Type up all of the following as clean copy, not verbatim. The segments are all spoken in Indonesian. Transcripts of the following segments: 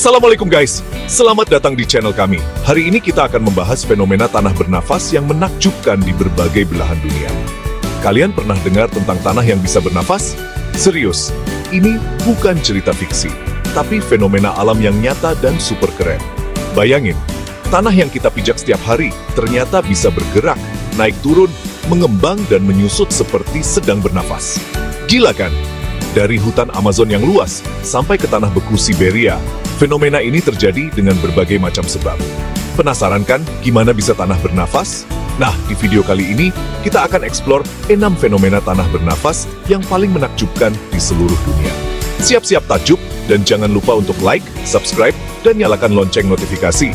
Assalamualaikum guys, selamat datang di channel kami. Hari ini kita akan membahas fenomena tanah bernafas yang menakjubkan di berbagai belahan dunia. Kalian pernah dengar tentang tanah yang bisa bernafas? Serius, ini bukan cerita fiksi, tapi fenomena alam yang nyata dan super keren. Bayangin, tanah yang kita pijak setiap hari ternyata bisa bergerak, naik turun, mengembang dan menyusut seperti sedang bernafas. Gila kan? Dari hutan Amazon yang luas sampai ke tanah beku Siberia, fenomena ini terjadi dengan berbagai macam sebab. Penasaran kan gimana bisa tanah bernafas? Nah, di video kali ini kita akan eksplor 6 fenomena tanah bernafas yang paling menakjubkan di seluruh dunia. Siap-siap takjub dan jangan lupa untuk like, subscribe, dan nyalakan lonceng notifikasi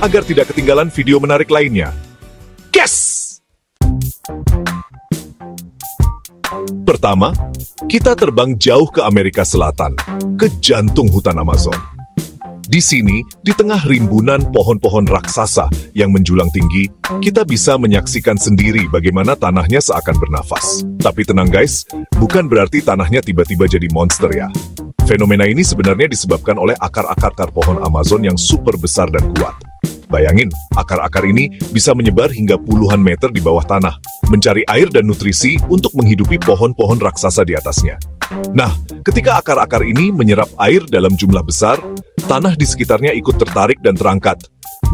agar tidak ketinggalan video menarik lainnya. Yes! Pertama, kita terbang jauh ke Amerika Selatan, ke jantung hutan Amazon. Di sini, di tengah rimbunan pohon-pohon raksasa yang menjulang tinggi, kita bisa menyaksikan sendiri bagaimana tanahnya seakan bernafas. Tapi tenang guys, bukan berarti tanahnya tiba-tiba jadi monster ya. Fenomena ini sebenarnya disebabkan oleh akar-akar pohon Amazon yang super besar dan kuat. Bayangin, akar-akar ini bisa menyebar hingga puluhan meter di bawah tanah, mencari air dan nutrisi untuk menghidupi pohon-pohon raksasa di atasnya. Nah, ketika akar-akar ini menyerap air dalam jumlah besar, tanah di sekitarnya ikut tertarik dan terangkat,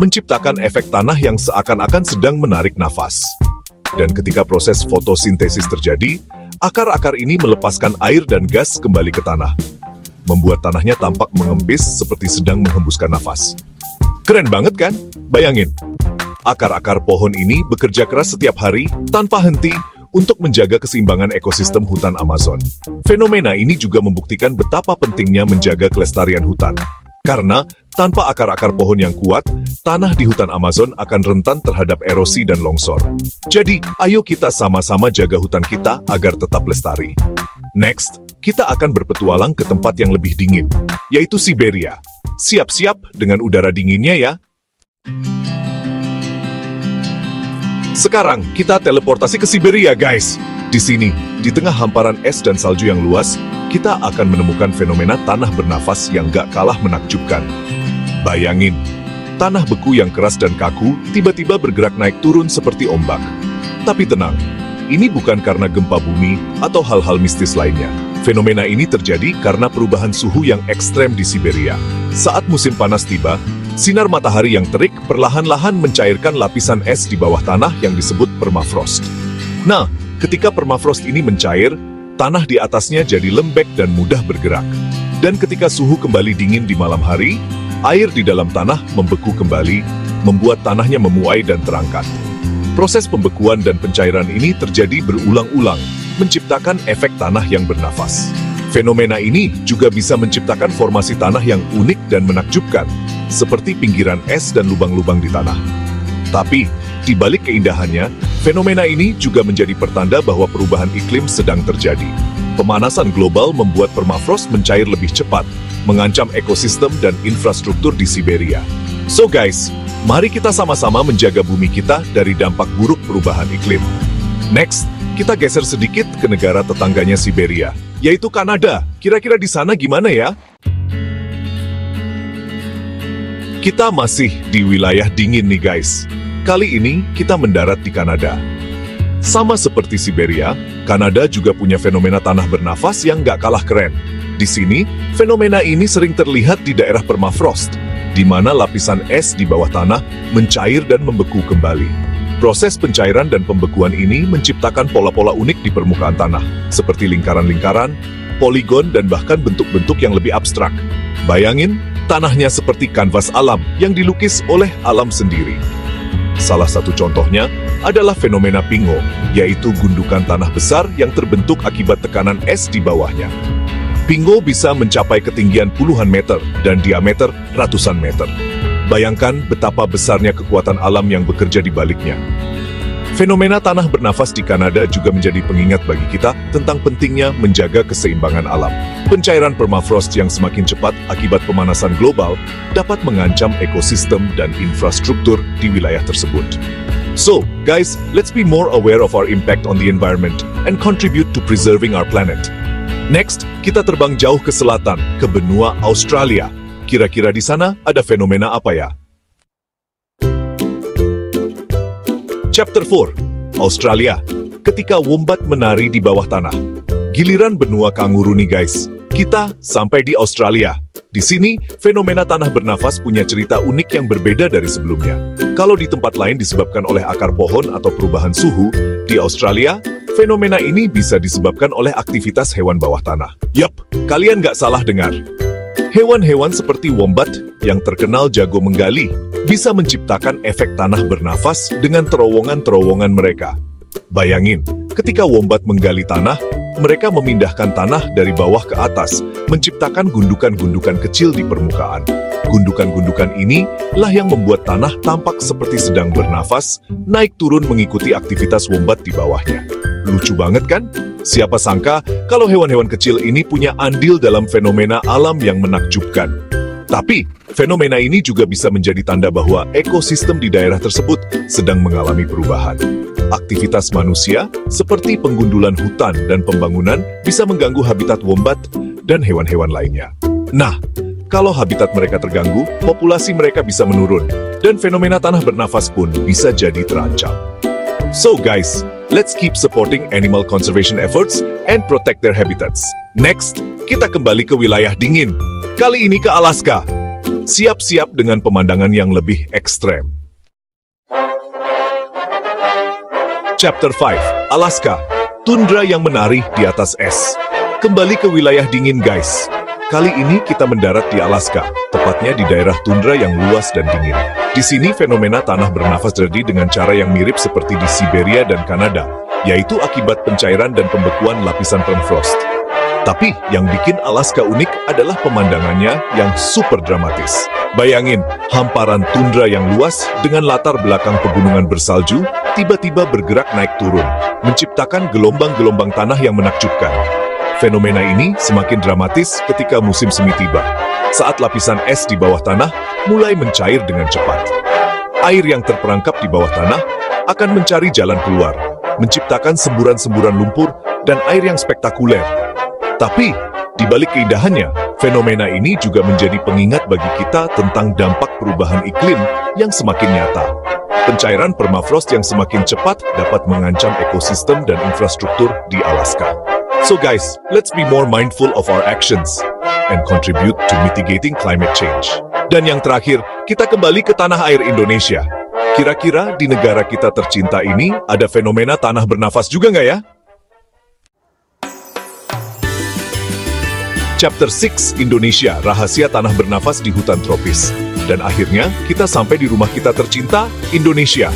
menciptakan efek tanah yang seakan-akan sedang menarik nafas. Dan ketika proses fotosintesis terjadi, akar-akar ini melepaskan air dan gas kembali ke tanah, membuat tanahnya tampak mengempis seperti sedang menghembuskan nafas. Keren banget kan? Bayangin, akar-akar pohon ini bekerja keras setiap hari tanpa henti untuk menjaga keseimbangan ekosistem hutan Amazon. Fenomena ini juga membuktikan betapa pentingnya menjaga kelestarian hutan. Karena tanpa akar-akar pohon yang kuat, tanah di hutan Amazon akan rentan terhadap erosi dan longsor. Jadi, ayo kita sama-sama jaga hutan kita agar tetap lestari. Next, kita akan berpetualang ke tempat yang lebih dingin, yaitu Siberia. Siap-siap dengan udara dinginnya ya. Sekarang kita teleportasi ke Siberia guys. Di sini, di tengah hamparan es dan salju yang luas, kita akan menemukan fenomena tanah bernafas yang gak kalah menakjubkan. Bayangin, tanah beku yang keras dan kaku tiba-tiba bergerak naik turun seperti ombak. Tapi tenang, ini bukan karena gempa bumi atau hal-hal mistis lainnya. Fenomena ini terjadi karena perubahan suhu yang ekstrem di Siberia. Saat musim panas tiba, sinar matahari yang terik perlahan-lahan mencairkan lapisan es di bawah tanah yang disebut permafrost. Nah, ketika permafrost ini mencair, tanah di atasnya jadi lembek dan mudah bergerak. Dan ketika suhu kembali dingin di malam hari, air di dalam tanah membeku kembali, membuat tanahnya memuai dan terangkat. Proses pembekuan dan pencairan ini terjadi berulang-ulang, menciptakan efek tanah yang bernafas. Fenomena ini juga bisa menciptakan formasi tanah yang unik dan menakjubkan, seperti pinggiran es dan lubang-lubang di tanah. Tapi, di balik keindahannya, fenomena ini juga menjadi pertanda bahwa perubahan iklim sedang terjadi. Pemanasan global membuat permafrost mencair lebih cepat, mengancam ekosistem dan infrastruktur di Siberia. So guys, mari kita sama-sama menjaga bumi kita dari dampak buruk perubahan iklim. Next, kita geser sedikit ke negara tetangganya Siberia, yaitu Kanada. Kira-kira di sana gimana ya? Kita masih di wilayah dingin nih guys. Kali ini kita mendarat di Kanada. Sama seperti Siberia, Kanada juga punya fenomena tanah bernafas yang gak kalah keren. Di sini, fenomena ini sering terlihat di daerah permafrost, di mana lapisan es di bawah tanah mencair dan membeku kembali. Proses pencairan dan pembekuan ini menciptakan pola-pola unik di permukaan tanah, seperti lingkaran-lingkaran, poligon, dan bahkan bentuk-bentuk yang lebih abstrak. Bayangin, tanahnya seperti kanvas alam yang dilukis oleh alam sendiri. Salah satu contohnya adalah fenomena pingo, yaitu gundukan tanah besar yang terbentuk akibat tekanan es di bawahnya. Pingo bisa mencapai ketinggian puluhan meter dan diameter ratusan meter. Bayangkan betapa besarnya kekuatan alam yang bekerja di baliknya. Fenomena tanah bernafas di Kanada juga menjadi pengingat bagi kita tentang pentingnya menjaga keseimbangan alam. Pencairan permafrost yang semakin cepat akibat pemanasan global dapat mengancam ekosistem dan infrastruktur di wilayah tersebut. So, guys, let's be more aware of our impact on the environment and contribute to preserving our planet. Next, kita terbang jauh ke selatan, ke benua Australia. Kira-kira di sana ada fenomena apa ya? Chapter 4, Australia. Ketika wombat menari di bawah tanah. Giliran benua kanguru nih guys. Kita sampai di Australia. Di sini, fenomena tanah bernafas punya cerita unik yang berbeda dari sebelumnya. Kalau di tempat lain disebabkan oleh akar pohon atau perubahan suhu, di Australia, fenomena ini bisa disebabkan oleh aktivitas hewan bawah tanah. Yap, kalian nggak salah dengar. Hewan-hewan seperti wombat yang terkenal jago menggali bisa menciptakan efek tanah bernafas dengan terowongan-terowongan mereka. Bayangin, ketika wombat menggali tanah, mereka memindahkan tanah dari bawah ke atas, menciptakan gundukan-gundukan kecil di permukaan. Gundukan-gundukan ini lah yang membuat tanah tampak seperti sedang bernafas, naik turun mengikuti aktivitas wombat di bawahnya. Lucu banget kan? Siapa sangka kalau hewan-hewan kecil ini punya andil dalam fenomena alam yang menakjubkan. Tapi, fenomena ini juga bisa menjadi tanda bahwa ekosistem di daerah tersebut sedang mengalami perubahan. Aktivitas manusia, seperti penggundulan hutan dan pembangunan, bisa mengganggu habitat wombat dan hewan-hewan lainnya. Nah, kalau habitat mereka terganggu, populasi mereka bisa menurun, dan fenomena tanah bernafas pun bisa jadi terancam. So guys, let's keep supporting animal conservation efforts and protect their habitats. Next, kita kembali ke wilayah dingin. Kali ini ke Alaska. Siap-siap dengan pemandangan yang lebih ekstrem. Chapter 5, Alaska. Tundra yang menari di atas es. Kembali ke wilayah dingin guys. Kali ini kita mendarat di Alaska, tepatnya di daerah tundra yang luas dan dingin. Di sini fenomena tanah bernafas terjadi dengan cara yang mirip seperti di Siberia dan Kanada, yaitu akibat pencairan dan pembekuan lapisan permafrost. Tapi yang bikin Alaska unik adalah pemandangannya yang super dramatis. Bayangin, hamparan tundra yang luas dengan latar belakang pegunungan bersalju tiba-tiba bergerak naik turun, menciptakan gelombang-gelombang tanah yang menakjubkan. Fenomena ini semakin dramatis ketika musim semi tiba, saat lapisan es di bawah tanah mulai mencair dengan cepat. Air yang terperangkap di bawah tanah akan mencari jalan keluar, menciptakan semburan-semburan lumpur dan air yang spektakuler. Tapi, di balik keindahannya, fenomena ini juga menjadi pengingat bagi kita tentang dampak perubahan iklim yang semakin nyata. Pencairan permafrost yang semakin cepat dapat mengancam ekosistem dan infrastruktur di Alaska. So guys, let's be more mindful of our actions and contribute to mitigating climate change. Dan yang terakhir, kita kembali ke tanah air Indonesia. Kira-kira di negara kita tercinta ini ada fenomena tanah bernafas juga nggak ya? Chapter 6, Indonesia, rahasia tanah bernafas di hutan tropis. Dan akhirnya, kita sampai di rumah kita tercinta, Indonesia.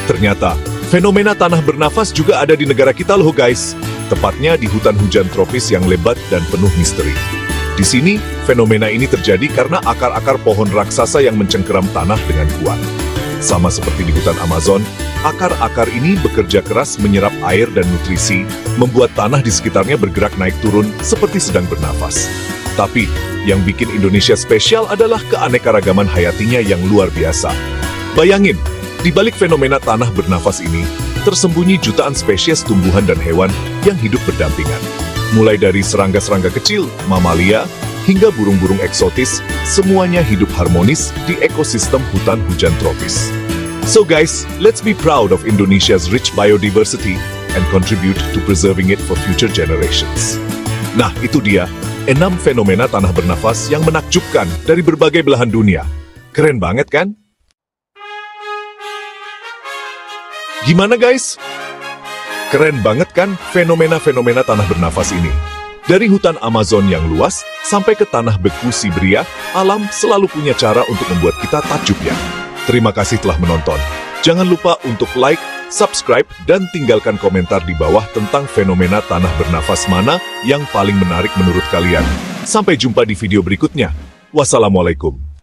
Ternyata, fenomena tanah bernafas juga ada di negara kita loh guys. Tepatnya di hutan hujan tropis yang lebat dan penuh misteri. Di sini, fenomena ini terjadi karena akar-akar pohon raksasa yang mencengkeram tanah dengan kuat. Sama seperti di hutan Amazon, akar-akar ini bekerja keras menyerap air dan nutrisi, membuat tanah di sekitarnya bergerak naik turun seperti sedang bernafas. Tapi, yang bikin Indonesia spesial adalah keanekaragaman hayatinya yang luar biasa. Bayangin, di balik fenomena tanah bernafas ini, tersembunyi jutaan spesies tumbuhan dan hewan yang hidup berdampingan. Mulai dari serangga-serangga kecil, mamalia, hingga burung-burung eksotis, semuanya hidup harmonis di ekosistem hutan hujan tropis. So guys, let's be proud of Indonesia's rich biodiversity and contribute to preserving it for future generations. Nah, itu dia, 6 fenomena tanah bernafas yang menakjubkan dari berbagai belahan dunia. Keren banget kan? Gimana guys? Keren banget kan fenomena-fenomena tanah bernafas ini? Dari hutan Amazon yang luas sampai ke tanah beku Siberia, alam selalu punya cara untuk membuat kita takjub ya. Terima kasih telah menonton. Jangan lupa untuk like, subscribe, dan tinggalkan komentar di bawah tentang fenomena tanah bernafas mana yang paling menarik menurut kalian. Sampai jumpa di video berikutnya. Wassalamualaikum.